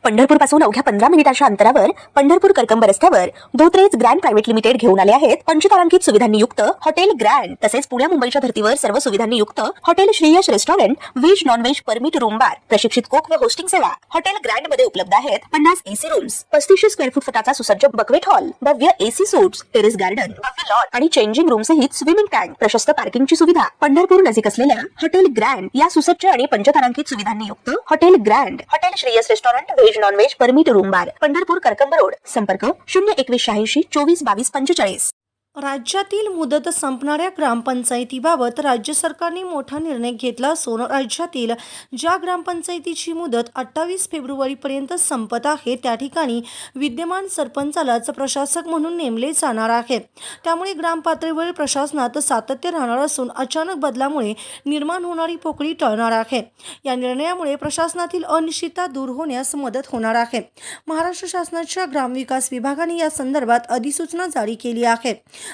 पंढरपूर पासून अवघ्या 15 मिनिटांच्या अंतरावर पंढरपूर करकंब रस्त्यावर धोत्रेज ग्रँड प्रायव्हेट लिमिटेड घेऊन आले आहेत पंचतारांकित सुविधांनी युक्त हॉटेल ग्रँड। तसेच पुण्या मुंबईच्या धर्तीवर सर्व सुविधांनी युक्त hotel Shreyas restaurant, veg non veg permit room बार, प्रशिक्षित कोक व होस्टिंग सेवा हॉटेल ग्रँड मध्ये उपलब्ध आहेत। 50 एसी रूम्स, 3500 स्क्वेअर फूट फुटाचा सुसज्ज बकवेट हॉल, भव्य एसी सूट्स, टेरेस गार्डन, भव्य लॉन आणि चेंजिंग रूम सहित स्विमिंग टँक, प्रशस्त पार्किंगची सुविधा। पंढरपूर नजीक असलेल्या हॉटेल ग्रँड या सुसज्ज आणि पंचतारांकित सुविधांनी युक्त hotel grand, hotel Shreyas restaurant, veg non veg permit room बार, पंढरपूर करकंब रोड। संपर्क 02186 24 22 45। राज्यातील मुदत संपणाऱ्या ग्रामपंचायतीबाबत राज्य सरकारने मोठा निर्णय घेतला असून राज्यातील ज्या ग्रामपंचायतीची मुदत 28 फेब्रुवारीपर्यंत संपत आहे त्या ठिकाणी विद्यमान सरपंचालाच प्रशासक म्हणून नेमले जाणार आहे। त्यामुळे ग्रामपातळीवर प्रशासनात सातत्य राहणार असून अचानक बदलामुळे निर्माण होणारी पोकळी टळणार आहे। या निर्णयामुळे प्रशासनातील अनिश्चितता दूर होण्यास मदत होणार आहे। महाराष्ट्र शासनाच्या ग्रामविकास विभागाने या संदर्भात अधिसूचना जारी केली आहे।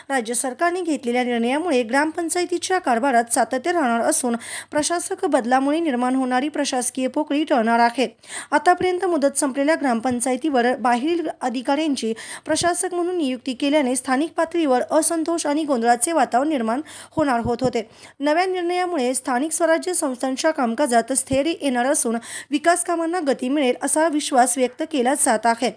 राज्य सरकारने घेतलेल्या निर्णयामुळे ग्रामपंचायतीच्या कारभारात सातत्य राहणार असून प्रशासक बदलामुळे निर्माण होणारी प्रशासकीय पोकळी टळणार आहे। आतापर्यंत मुदत संपलेल्या ग्रामपंचायतीवर बाहेरील अधिकाऱ्यांची प्रशासक म्हणून नियुक्ती केल्याने स्थानिक पातळीवर असंतोष आणि गोंधळाचे वातावरण निर्माण होणार होते। नव्या निर्णयामुळे स्थानिक स्वराज्य संस्थांच्या कामकाजात स्थैर्य येणार असून विकास कामांना गती मिळेल असा विश्वास व्यक्त केला जात आहे।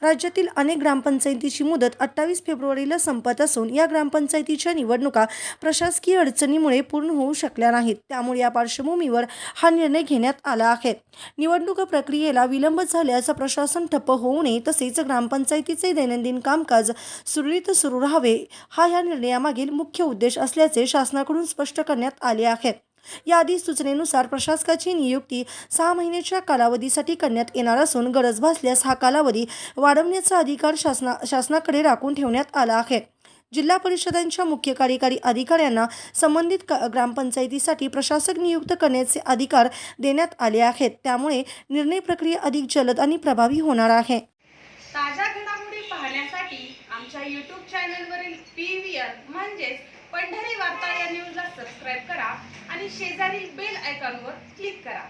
राज्यातील अनेक ग्रामपंचायतीची मुदत 28 फेब्रुवारीला संपत असून या ग्रामपंचायतीच्या निवडणुका प्रशासकीय अडचणीमुळे पूर्ण होऊ शकल्या नाहीत। त्यामुळे या पार्श्वभूमीवर हा निर्णय घेण्यात आला आहे। निवडणूक प्रक्रियेला विलंब झाल्यास प्रशासन ठप्प होऊ नये तसेच ग्रामपंचायतीचे दैनंदिन कामकाज सुरळीत सुरू राहावे हा या निर्णयामागील मुख्य उद्देश असल्याचे शासनाकडून स्पष्ट करण्यात आले आहे। या अधिसूचनेनुसार प्रशासकाची नियुक्ती 6 महिन्याच्या कालावधीसाठी करण्यात येणार असून गरज भासल्यास हा कालावधी वाढवण्याचा अधिकार शासनाकडे राखून ठेवण्यात आला आहे। जिल्हा परिषदांच्या मुख्य कार्यकारी अधिकाऱ्यांना संबंधित ग्रामपंचायतीसाठी प्रशासक नियुक्त करण्याचे अधिकार देण्यात आले आहेत। त्यामुळे निर्णय प्रक्रिया अधिक जलद आणि प्रभावी होणार आहे। ताज्या घडामोडी पाहण्यासाठी आमच्या YouTube चॅनलवरील PVR म्हणजेच पंढरी वार्ता या न्यूजला सबस्क्राइब करा आणि शेजारील बेल आयकॉनवर क्लिक करा।